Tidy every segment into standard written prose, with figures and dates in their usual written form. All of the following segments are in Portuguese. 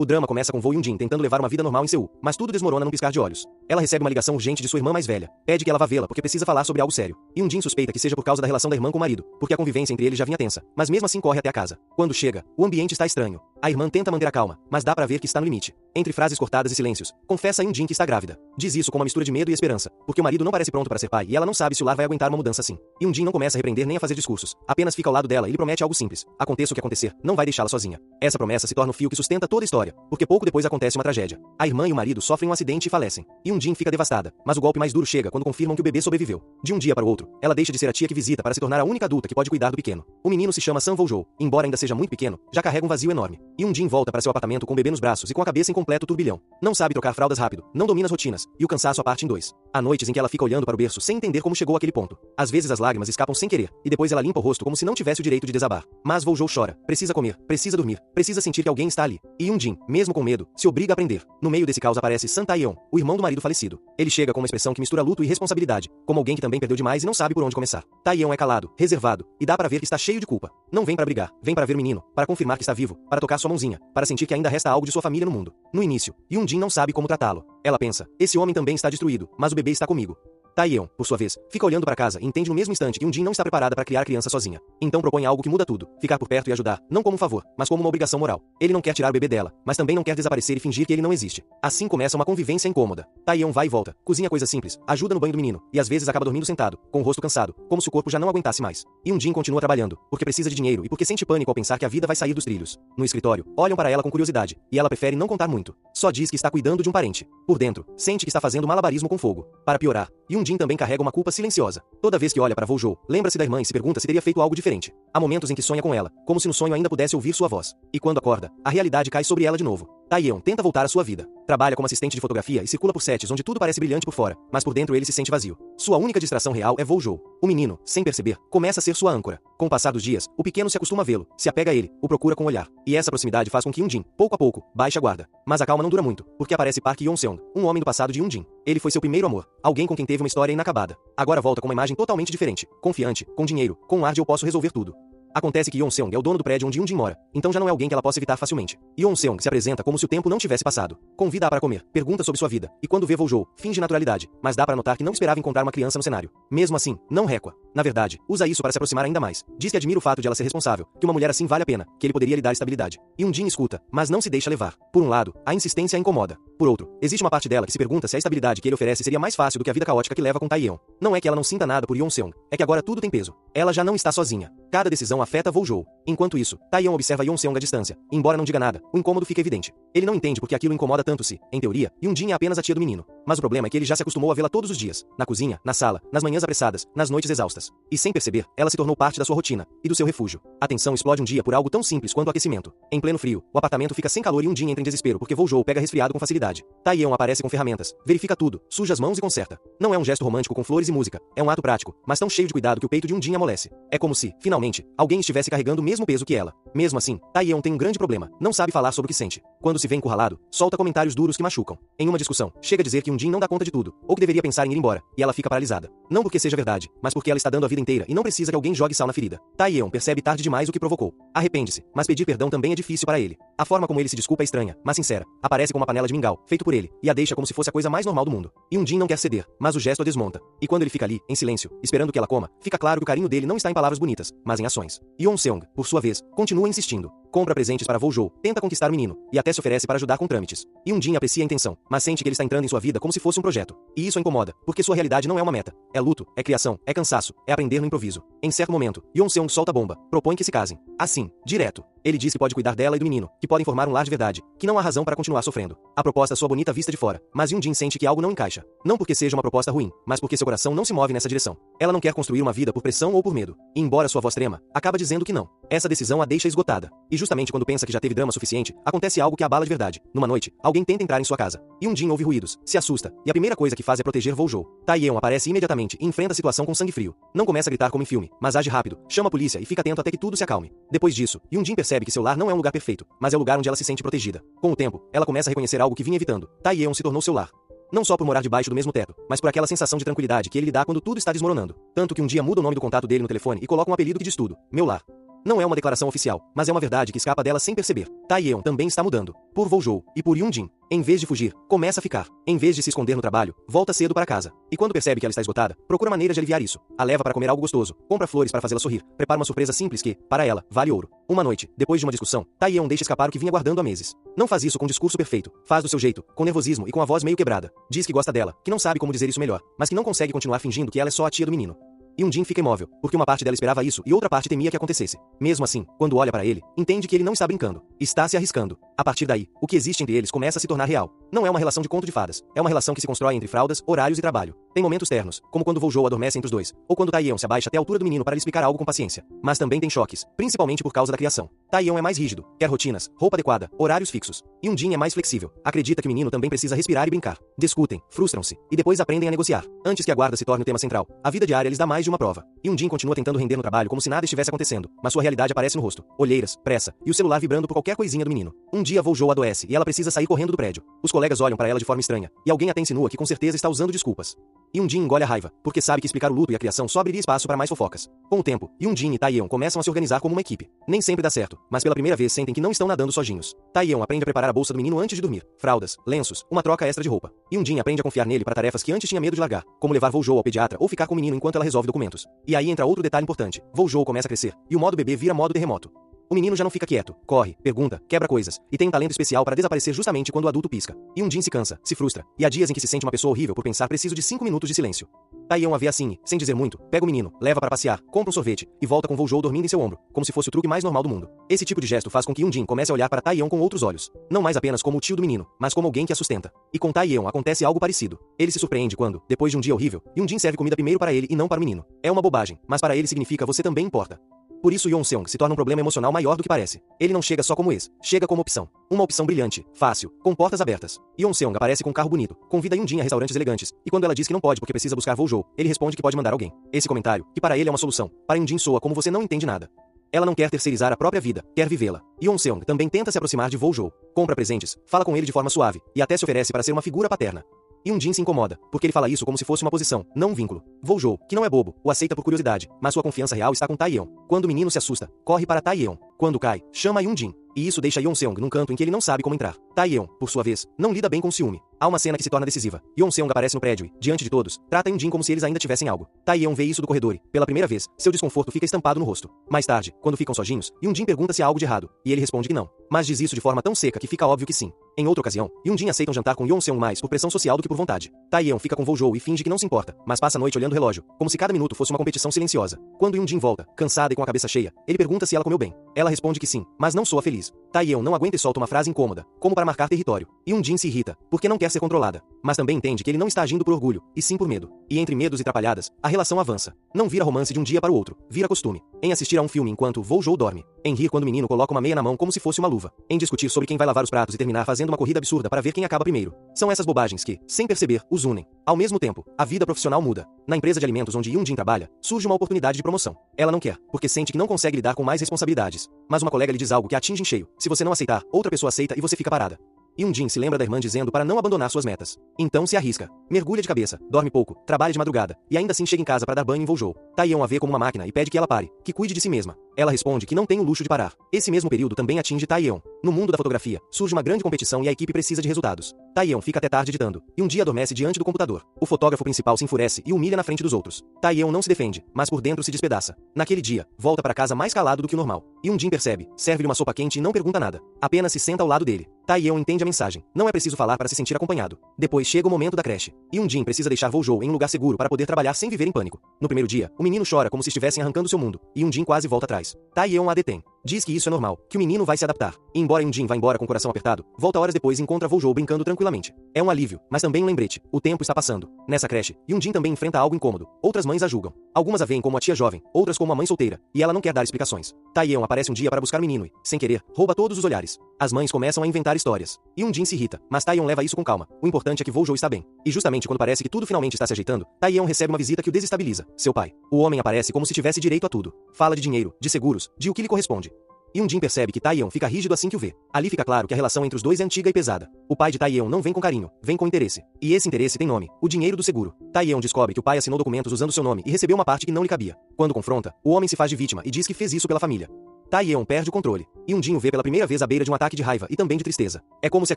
O drama começa com Vo Yunjin tentando levar uma vida normal em Seul, mas tudo desmorona num piscar de olhos. Ela recebe uma ligação urgente de sua irmã mais velha. Pede que ela vá vê-la porque precisa falar sobre algo sério. Yunjin suspeita que seja por causa da relação da irmã com o marido, porque a convivência entre eles já vinha tensa, mas mesmo assim corre até a casa. Quando chega, o ambiente está estranho. A irmã tenta manter a calma, mas dá pra ver que está no limite. Entre frases cortadas e silêncios, confessa a Yunjin que está grávida. Diz isso com uma mistura de medo e esperança, porque o marido não parece pronto para ser pai e ela não sabe se o lar vai aguentar uma mudança assim. Yunjin não começa a repreender nem a fazer discursos, apenas fica ao lado dela e lhe promete algo simples. Aconteça o que acontecer, não vai deixá-la sozinha. Essa promessa se torna o fio que sustenta toda a história, porque pouco depois acontece uma tragédia. A irmã e o marido sofrem um acidente e falecem. Yunjin fica devastada, mas o golpe mais duro chega quando confirmam que o bebê sobreviveu. De um dia para o outro, ela deixa de ser a tia que visita para se tornar a única adulta que pode cuidar do pequeno. O menino se chama Sun Voujou, embora ainda seja muito pequeno, já carrega um vazio enorme. Yunjin volta para seu apartamento com o bebê nos braços e com a cabeça em completo turbilhão. Não sabe trocar fraldas rápido, não domina as rotinas, e o cansaço a parte em dois. Há noites em que ela fica olhando para o berço sem entender como chegou àquele ponto. Às vezes as lágrimas escapam sem querer, e depois ela limpa o rosto como se não tivesse o direito de desabar. Mas Voujou chora, precisa comer, precisa dormir, precisa sentir que alguém está ali. E Yunjin, mesmo com medo, se obriga a aprender. No meio desse caos aparece Sun Taeyeon, o irmão do marido falecido. Ele chega com uma expressão que mistura luto e responsabilidade, como alguém que também perdeu demais e não sabe por onde começar. Taeyeon é calado, reservado, e dá para ver que está cheio de culpa. Não vem para brigar, vem para ver o menino, para confirmar que está vivo, para tocar sua mãozinha, para sentir que ainda resta algo de sua família no mundo. No início, Yunjin não sabe como tratá-lo. Ela pensa, esse homem também está destruído, mas o bebê está comigo. Taeyeon, por sua vez, fica olhando para casa e entende no mesmo instante que Yunjin não está preparada para criar a criança sozinha. Então propõe algo que muda tudo, ficar por perto e ajudar, não como um favor, mas como uma obrigação moral. Ele não quer tirar o bebê dela, mas também não quer desaparecer e fingir que ele não existe. Assim começa uma convivência incômoda. Taeyeon vai e volta, cozinha coisas simples, ajuda no banho do menino, e às vezes acaba dormindo sentado, com o rosto cansado, como se o corpo já não aguentasse mais. Yunjin continua trabalhando, porque precisa de dinheiro e porque sente pânico ao pensar que a vida vai sair dos trilhos. No escritório, olham para ela com curiosidade, e ela prefere não contar muito. Só diz que está cuidando de um parente. Por dentro, sente que está fazendo malabarismo com fogo. Para piorar, Yunjin também carrega uma culpa silenciosa. Toda vez que olha para Voujou, lembra-se da irmã e se pergunta se teria feito algo diferente. Há momentos em que sonha com ela, como se no sonho ainda pudesse ouvir sua voz. E quando acorda, a realidade cai sobre ela de novo. Taeyeon tenta voltar à sua vida. Trabalha como assistente de fotografia e circula por sets onde tudo parece brilhante por fora, mas por dentro ele se sente vazio. Sua única distração real é Voujou. O menino, sem perceber, começa a ser sua âncora. Com o passar dos dias, o pequeno se acostuma a vê-lo, se apega a ele, o procura com o olhar. E essa proximidade faz com que Yunjin, pouco a pouco, baixe a guarda. Mas a calma não dura muito, porque aparece Park Yeon-seong, um homem do passado de Yunjin. Ele foi seu primeiro amor, alguém com quem teve uma história inacabada. Agora volta com uma imagem totalmente diferente, confiante, com dinheiro, com um ar de eu posso resolver tudo. Acontece que Yeon-seong é o dono do prédio onde Yunjin mora, então já não é alguém que ela possa evitar facilmente. Yeon-seong se apresenta como se o tempo não tivesse passado. Convida-a para comer, pergunta sobre sua vida, e quando vê Voujou, finge naturalidade, mas dá para notar que não esperava encontrar uma criança no cenário. Mesmo assim, não recua. Na verdade, usa isso para se aproximar ainda mais. Diz que admira o fato de ela ser responsável, que uma mulher assim vale a pena, que ele poderia lhe dar estabilidade. Yunjin escuta, mas não se deixa levar. Por um lado, a insistência a incomoda. Por outro, existe uma parte dela que se pergunta se a estabilidade que ele oferece seria mais fácil do que a vida caótica que leva com Taeyeon. Não é que ela não sinta nada por Yeon-seong, é que agora tudo tem peso. Ela já não está sozinha. Cada decisão afeta Voujou. Enquanto isso, Taeyeon observa Yeon-seong à distância. Embora não diga nada, o incômodo fica evidente. Ele não entende porque aquilo incomoda tanto se, em teoria, Yunjin é apenas a tia do menino. Mas o problema é que ele já se acostumou a vê-la todos os dias. Na cozinha, na sala, nas manhãs apressadas, nas noites exaustas. E sem perceber, ela se tornou parte da sua rotina e do seu refúgio. A tensão explode um dia por algo tão simples quanto o aquecimento. Em pleno frio, o apartamento fica sem calor e Yunjin entra em desespero porque Voujou pega resfriado com facilidade. Taeyeon aparece com ferramentas, verifica tudo, suja as mãos e conserta. Não é um gesto romântico com flores e música, é um ato prático, mas tão cheio de cuidado que o peito de Yunjin amolece. É como se, finalmente, alguém estivesse carregando o mesmo peso que ela. Mesmo assim, Taeyeon tem um grande problema, não sabe falar sobre o que sente. Quando se vê encurralado, solta comentários duros que machucam. Em uma discussão, chega a dizer que Yunjin não dá conta de tudo, ou que deveria pensar em ir embora, e ela fica paralisada. Não porque seja verdade, mas porque ela está dando a vida inteira e não precisa que alguém jogue sal na ferida. Taeyeon percebe tarde demais o que provocou. Arrepende-se, mas pedir perdão também é difícil para ele. A forma como ele se desculpa é estranha, mas sincera. Aparece com uma panela de mingau, feito por ele, e a deixa como se fosse a coisa mais normal do mundo. Yunjin não quer ceder, mas o gesto a desmonta. E quando ele fica ali, em silêncio, esperando que ela coma, fica claro que o carinho dele não está em palavras bonitas, mas em ações. Yeon-seong, por sua vez, continua insistindo. Compra presentes para Voujou, tenta conquistar o menino, e até se oferece para ajudar com trâmites. Yunjin aprecia a intenção, mas sente que ele está entrando em sua vida como se fosse um projeto. E isso a incomoda, porque sua realidade não é uma meta. É luto, é criação, é cansaço, é aprender no improviso. Em certo momento, Yeon-seong solta a bomba, propõe que se casem. Assim, direto. Ele diz que pode cuidar dela e do menino, que podem formar um lar de verdade, que não há razão para continuar sofrendo. A proposta soa bonita vista de fora, mas Yunjin sente que algo não encaixa. Não porque seja uma proposta ruim, mas porque seu coração não se move nessa direção. Ela não quer construir uma vida por pressão ou por medo. E embora sua voz trema, acaba dizendo que não. Essa decisão a deixa esgotada. E justamente quando pensa que já teve drama suficiente, acontece algo que a abala de verdade. Numa noite, alguém tenta entrar em sua casa. Yunjin ouve ruídos, se assusta, e a primeira coisa que faz é proteger Voujou. Taeyeon aparece imediatamente e enfrenta a situação com sangue frio. Não começa a gritar como em filme, mas age rápido, chama a polícia e fica atento até que tudo se acalme. Depois disso, Yunjin percebe que seu lar não é um lugar perfeito, mas é o lugar onde ela se sente protegida. Com o tempo, ela começa a reconhecer algo que vinha evitando. Taeyeon se tornou seu lar. Não só por morar debaixo do mesmo teto, mas por aquela sensação de tranquilidade que ele lhe dá quando tudo está desmoronando. Tanto que um dia muda o nome do contato dele no telefone e coloca um apelido que diz tudo: Meu lar. Não é uma declaração oficial, mas é uma verdade que escapa dela sem perceber. Taeyeon também está mudando. Por Voujou e por Yoonjin. Em vez de fugir, começa a ficar. Em vez de se esconder no trabalho, volta cedo para casa. E quando percebe que ela está esgotada, procura maneiras de aliviar isso. A leva para comer algo gostoso, compra flores para fazê-la sorrir, prepara uma surpresa simples que, para ela, vale ouro. Uma noite, depois de uma discussão, Taeyeon deixa escapar o que vinha guardando há meses. Não faz isso com um discurso perfeito, faz do seu jeito, com nervosismo e com a voz meio quebrada. Diz que gosta dela, que não sabe como dizer isso melhor, mas que não consegue continuar fingindo que ela é só a tia do menino. Yoonjin fica imóvel, porque uma parte dela esperava isso e outra parte temia que acontecesse. Mesmo assim, quando olha para ele, entende que ele não está brincando. Está se arriscando. A partir daí, o que existe entre eles começa a se tornar real. Não é uma relação de conto de fadas. É uma relação que se constrói entre fraldas, horários e trabalho. Tem momentos ternos, como quando Voujou adormece entre os dois, ou quando Taeyeon se abaixa até a altura do menino para lhe explicar algo com paciência. Mas também tem choques, principalmente por causa da criação. Taeyeon é mais rígido, quer rotinas, roupa adequada, horários fixos. Yoonjin é mais flexível, acredita que o menino também precisa respirar e brincar. Discutem, frustram-se, e depois aprendem a negociar. Antes que a guarda se torne o tema central, a vida diária lhes dá mais de uma prova. Yoonjin continua tentando render no trabalho como se nada estivesse acontecendo, mas sua realidade aparece no rosto. Olheiras, pressa, e o celular vibrando por qualquer coisinha do menino. Um dia Voujou adoece e ela precisa sair correndo do prédio. Os colegas olham para ela de forma estranha, e alguém até insinua que com certeza está usando desculpas. Yoonjin engole a raiva, porque sabe que explicar o luto e a criação só abriria espaço para mais fofocas. Com o tempo, Yoonjin e Taeyeon começam a se organizar como uma equipe. Nem sempre dá certo, mas pela primeira vez sentem que não estão nadando sozinhos. Taeyeon aprende a preparar a bolsa do menino antes de dormir. Fraldas, lenços, uma troca extra de roupa. Yoonjin aprende a confiar nele para tarefas que antes tinha medo de largar, como levar Voujou ao pediatra ou ficar com o menino enquanto ela resolve documentos. E aí entra outro detalhe importante. Voujou começa a crescer, e o modo bebê vira modo terremoto. O menino já não fica quieto, corre, pergunta, quebra coisas, e tem um talento especial para desaparecer justamente quando o adulto pisca. Yoonjin se cansa, se frustra, e há dias em que se sente uma pessoa horrível por pensar preciso de 5 minutos de silêncio. Taeyeon a vê assim, sem dizer muito, pega o menino, leva para passear, compra um sorvete, e volta com Voujou dormindo em seu ombro, como se fosse o truque mais normal do mundo. Esse tipo de gesto faz com que Yoonjin comece a olhar para Taeyeon com outros olhos. Não mais apenas como o tio do menino, mas como alguém que a sustenta. E com Taeyeon acontece algo parecido. Ele se surpreende quando, depois de um dia horrível, Yoonjin serve comida primeiro para ele e não para o menino. É uma bobagem, mas para ele significa você também importa. Por isso Yeonseong se torna um problema emocional maior do que parece. Ele não chega só como ex, chega como opção. Uma opção brilhante, fácil, com portas abertas. Yeonseong aparece com um carro bonito, convida Yoonjin a restaurantes elegantes, e quando ela diz que não pode porque precisa buscar Voujou, ele responde que pode mandar alguém. Esse comentário, que para ele é uma solução, para Yoonjin soa como você não entende nada. Ela não quer terceirizar a própria vida, quer vivê-la. Yeonseong também tenta se aproximar de Voujou, compra presentes, fala com ele de forma suave, e até se oferece para ser uma figura paterna. Yoonjin se incomoda, porque ele fala isso como se fosse uma posição, não um vínculo. Voujou, que não é bobo, o aceita por curiosidade, mas sua confiança real está com Taeyeon. Quando o menino se assusta, corre para Taeyeon. Quando cai, chama Yoonjin. E isso deixa Yeonseong num canto em que ele não sabe como entrar. Taeyeon, por sua vez, não lida bem com o ciúme. Há uma cena que se torna decisiva. Yeonseong aparece no prédio e, diante de todos, trata Yoonjin como se eles ainda tivessem algo. Taeyeon vê isso do corredor e, pela primeira vez, seu desconforto fica estampado no rosto. Mais tarde, quando ficam sozinhos, Yoonjin pergunta se há algo de errado, e ele responde que não. Mas diz isso de forma tão seca que fica óbvio que sim. Em outra ocasião, Yoonjin aceita um jantar com Yeonseong mais por pressão social do que por vontade. Taeyeon fica com Voujou e finge que não se importa, mas passa a noite olhando o relógio, como se cada minuto fosse uma competição silenciosa. Quando Yoonjin volta, cansada e com a cabeça cheia, ele pergunta se ela comeu bem. Ela responde que sim, mas não soa feliz. Taeyeon não aguenta e solta uma frase incômoda, como para marcar território. Yoonjin se irrita, porque não quer ser controlada, mas também entende que ele não está agindo por orgulho, e sim por medo. E entre medos e trapalhadas, a relação avança. Não vira romance de um dia para o outro, vira costume. Em assistir a um filme enquanto Voujou dorme. Em rir quando o menino coloca uma meia na mão como se fosse uma luva. Em discutir sobre quem vai lavar os pratos e terminar fazendo uma corrida absurda para ver quem acaba primeiro. São essas bobagens que, sem perceber, os unem. Ao mesmo tempo, a vida profissional muda. Na empresa de alimentos onde Yoonjin trabalha, surge uma oportunidade de promoção. Ela não quer, porque sente que não consegue lidar com mais responsabilidades. Mas uma colega lhe diz algo que a atinge em cheio. Se você não aceitar, outra pessoa aceita e você fica parada. Yoonjin se lembra da irmã dizendo para não abandonar suas metas. Então se arrisca. Mergulha de cabeça, dorme pouco, trabalha de madrugada, e ainda assim chega em casa para dar banho em Voujou. Taeyeon a vê como uma máquina e pede que ela pare, que cuide de si mesma. Ela responde que não tem o luxo de parar. Esse mesmo período também atinge Taeyeon. No mundo da fotografia, surge uma grande competição e a equipe precisa de resultados. Taeyeon fica até tarde editando, e um dia adormece diante do computador. O fotógrafo principal se enfurece e humilha na frente dos outros. Taeyeon não se defende, mas por dentro se despedaça. Naquele dia, volta para casa mais calado do que o normal. Yoonjin percebe, serve-lhe uma sopa quente e não pergunta nada. Apenas se senta ao lado dele. Taeyeon entende a mensagem. Não é preciso falar para se sentir acompanhado. Depois chega o momento da creche. Yoonjin precisa deixar Voujou em um lugar seguro para poder trabalhar sem viver em pânico. No primeiro dia, o menino chora como se estivessem arrancando seu mundo. Yoonjin quase volta atrás. Taeyeon a detém. Diz que isso é normal, que o menino vai se adaptar. E embora Yoonjin vá embora com o coração apertado, volta horas depois e encontra Voujou brincando tranquilamente. É um alívio, mas também um lembrete. O tempo está passando. Nessa creche, Yoonjin também enfrenta algo incômodo. Outras mães a julgam. Algumas a veem como a tia jovem, outras como uma mãe solteira, e ela não quer dar explicações. Taeyeon aparece um dia para buscar o menino e, sem querer, rouba todos os olhares. As mães começam a inventar histórias. Yoonjin se irrita, mas Taeyeon leva isso com calma. O importante é que Voujou está bem. E justamente quando parece que tudo finalmente está se ajeitando, Taeyeon recebe uma visita que o desestabiliza. Seu pai. O homem aparece como se tivesse direito a tudo. Fala de dinheiro, de seguros, de o que lhe corresponde. Yoonjin percebe que Taeyeon fica rígido assim que o vê. Ali fica claro que a relação entre os dois é antiga e pesada. O pai de Taeyeon não vem com carinho, vem com interesse. E esse interesse tem nome, o dinheiro do seguro. Taeyeon descobre que o pai assinou documentos usando seu nome e recebeu uma parte que não lhe cabia. Quando confronta, o homem se faz de vítima e diz que fez isso pela família. Taeyeon perde o controle. Yunjin o vê pela primeira vez à beira de um ataque de raiva e também de tristeza. É como se a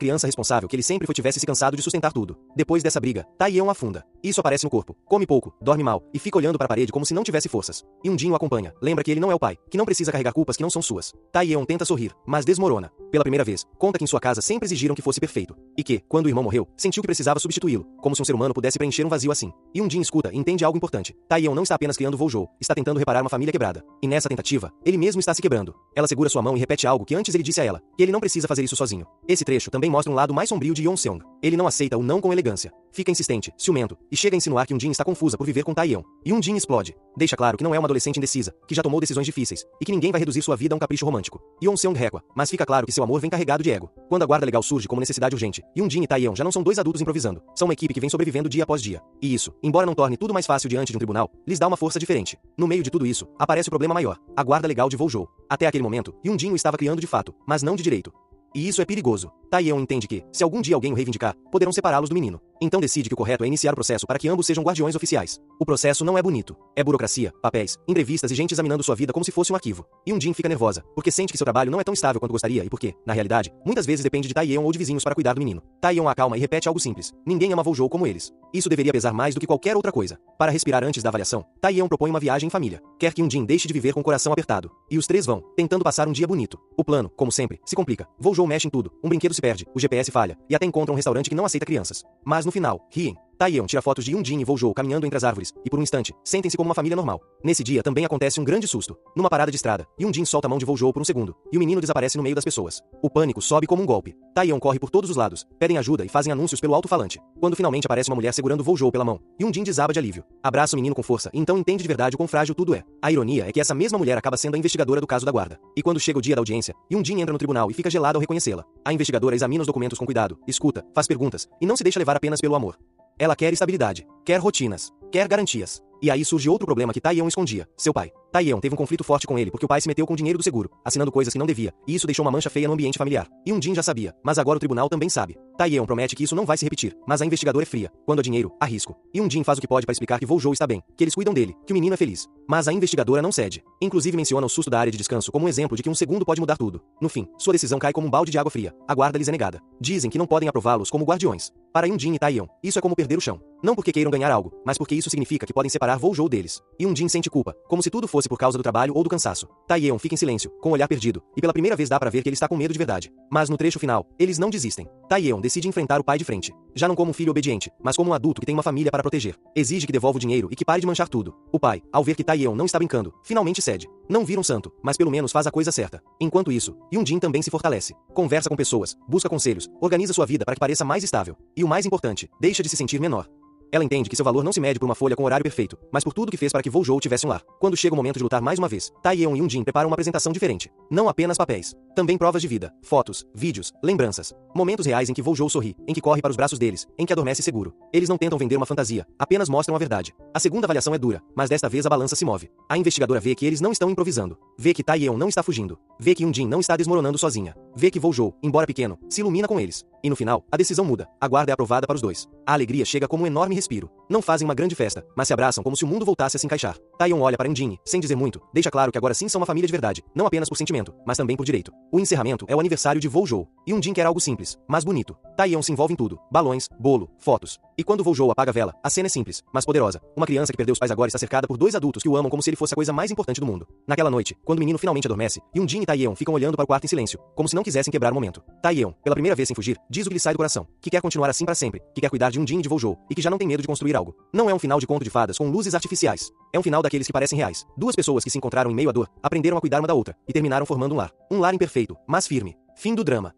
criança responsável que ele sempre foi tivesse se cansado de sustentar tudo. Depois dessa briga, Taeyeon afunda. Isso aparece no corpo. Come pouco, dorme mal e fica olhando para a parede como se não tivesse forças. Yunjin o acompanha. Lembra que ele não é o pai, que não precisa carregar culpas que não são suas. Taeyeon tenta sorrir, mas desmorona. Pela primeira vez, conta que em sua casa sempre exigiram que fosse perfeito. E que, quando o irmão morreu, sentiu que precisava substituí-lo, como se um ser humano pudesse preencher um vazio assim. Yunjin escuta e entende algo importante. Taeyeon não está apenas criando Voujou, está tentando reparar uma família quebrada. E nessa tentativa, ele mesmo está se quebrando. Ela segura sua mão e repete algo que antes ele disse a ela, que ele não precisa fazer isso sozinho. Esse trecho também mostra um lado mais sombrio de Yeonseong. Ele não aceita o não com elegância. Fica insistente, ciumento, e chega a insinuar que Yunjin está confusa por viver com Taeyeon. Yunjin explode. Deixa claro que não é uma adolescente indecisa, que já tomou decisões difíceis, e que ninguém vai reduzir sua vida a um capricho romântico. Yeonseong recua, mas fica claro que seu amor vem carregado de ego. Quando a guarda legal surge como necessidade urgente, Yunjin e Taeyeon já não são dois adultos improvisando. São uma equipe que vem sobrevivendo dia após dia. E isso, embora não torne tudo mais fácil diante de um tribunal, lhes dá uma força diferente. No meio de tudo isso, aparece o problema maior, a guarda legal de Voujou. Até aquele momento, Yunjin o estava criando de fato, mas não de direito. E isso é perigoso. Taeyeon entende que, se algum dia alguém o reivindicar, poderão separá-los do menino. Então decide que o correto é iniciar o processo para que ambos sejam guardiões oficiais. O processo não é bonito. É burocracia, papéis, entrevistas e gente examinando sua vida como se fosse um arquivo. Yunjin fica nervosa, porque sente que seu trabalho não é tão estável quanto gostaria e porque, na realidade, muitas vezes depende de Taeyeon ou de vizinhos para cuidar do menino. Taeyeon a acalma e repete algo simples. Ninguém ama Voujou como eles. Isso deveria pesar mais do que qualquer outra coisa. Para respirar antes da avaliação, Taeyeon propõe uma viagem em família. Quer que Yunjin deixe de viver com o coração apertado. E os três vão, tentando passar um dia bonito. O plano, como sempre, se complica. Voujou mexe em tudo. Um brinquedo se perde, o GPS falha, e até encontra um restaurante que não aceita crianças. Mas no final, riem. Taeyeon tira fotos de Yunjin e Voujou caminhando entre as árvores, e por um instante, sentem-se como uma família normal. Nesse dia também acontece um grande susto. Numa parada de estrada, Yunjin solta a mão de Voujou por um segundo, e o menino desaparece no meio das pessoas. O pânico sobe como um golpe. Taeyeon corre por todos os lados, pedem ajuda e fazem anúncios pelo alto-falante. Quando finalmente aparece uma mulher segurando Voujou pela mão, Yunjin desaba de alívio. Abraça o menino com força e então entende de verdade o quão frágil tudo é. A ironia é que essa mesma mulher acaba sendo a investigadora do caso da guarda. E quando chega o dia da audiência, Yunjin entra no tribunal e fica gelado ao reconhecê-la. A investigadora examina os documentos com cuidado, escuta, faz perguntas, e não se deixa levar apenas pelo amor. Ela quer estabilidade, quer rotinas, quer garantias. E aí surge outro problema que Taeyeon escondia, seu pai. Taeyeon teve um conflito forte com ele porque o pai se meteu com o dinheiro do seguro, assinando coisas que não devia, e isso deixou uma mancha feia no ambiente familiar. Yunjin já sabia, mas agora o tribunal também sabe. Taeyeon promete que isso não vai se repetir, mas a investigadora é fria. Quando há dinheiro, há risco. Yunjin faz o que pode para explicar que Voujou está bem, que eles cuidam dele, que o menino é feliz. Mas a investigadora não cede. Inclusive menciona o susto da área de descanso como um exemplo de que um segundo pode mudar tudo. No fim, sua decisão cai como um balde de água fria. A guarda lhes é negada. Dizem que não podem aprová-los como guardiões. Para Yunjin e Taeyeon, isso é como perder o chão. Não porque queiram ganhar algo, mas porque isso significa que podem separar Voujou deles. Yunjin sente culpa, como se tudo fosse por causa do trabalho ou do cansaço. Taeyeon fica em silêncio, com o olhar perdido, e pela primeira vez dá para ver que ele está com medo de verdade. Mas no trecho final, eles não desistem. Taeyeon decide enfrentar o pai de frente. Já não como um filho obediente, mas como um adulto que tem uma família para proteger. Exige que devolva o dinheiro e que pare de manchar tudo. O pai, ao ver que Taeyeon não está brincando, finalmente cede. Não vira um santo, mas pelo menos faz a coisa certa. Enquanto isso, Yunjin também se fortalece. Conversa com pessoas, busca conselhos, organiza sua vida para que pareça mais estável. E o mais importante, deixa de se sentir menor. Ela entende que seu valor não se mede por uma folha com horário perfeito, mas por tudo que fez para que Voujou tivesse um lar. Quando chega o momento de lutar mais uma vez, Taeyeon e Yunjin preparam uma apresentação diferente. Não apenas papéis, também provas de vida, fotos, vídeos, lembranças. Momentos reais em que Voujou sorri, em que corre para os braços deles, em que adormece seguro. Eles não tentam vender uma fantasia, apenas mostram a verdade. A segunda avaliação é dura, mas desta vez a balança se move. A investigadora vê que eles não estão improvisando. Vê que Taeyeon não está fugindo. Vê que Yunjin não está desmoronando sozinha. Vê que Voujou, embora pequeno, se ilumina com eles. E no final, a decisão muda. A guarda é aprovada para os dois. A alegria chega como um enorme respiro. Não fazem uma grande festa, mas se abraçam como se o mundo voltasse a se encaixar. Taeyeon olha para Yunjin, sem dizer muito, deixa claro que agora sim são uma família de verdade, não apenas por sentimento, mas também por direito. O encerramento é o aniversário de Voujou. Yunjin quer algo simples, mas bonito. Taeyeon se envolve em tudo: balões, bolo, fotos. E quando Voujou apaga a vela, a cena é simples, mas poderosa. Uma criança que perdeu os pais agora está cercada por dois adultos que o amam como se ele fosse a coisa mais importante do mundo. Naquela noite, quando o menino finalmente adormece, Yunjin e Taeyeon ficam olhando para o quarto em silêncio, como se não quisessem quebrar o momento. Taeyeon, pela primeira vez sem fugir, diz o que lhe sai do coração, que quer continuar assim para sempre, que quer cuidar de Yunjin e de Voujou, e que já não tem medo de construir algo. Não é um final de conto de fadas com luzes artificiais. É um final daqueles que parecem reais. Duas pessoas que se encontraram em meio à dor, aprenderam a cuidar uma da outra, e terminaram formando um lar. Um lar imperfeito, mas firme. Fim do drama.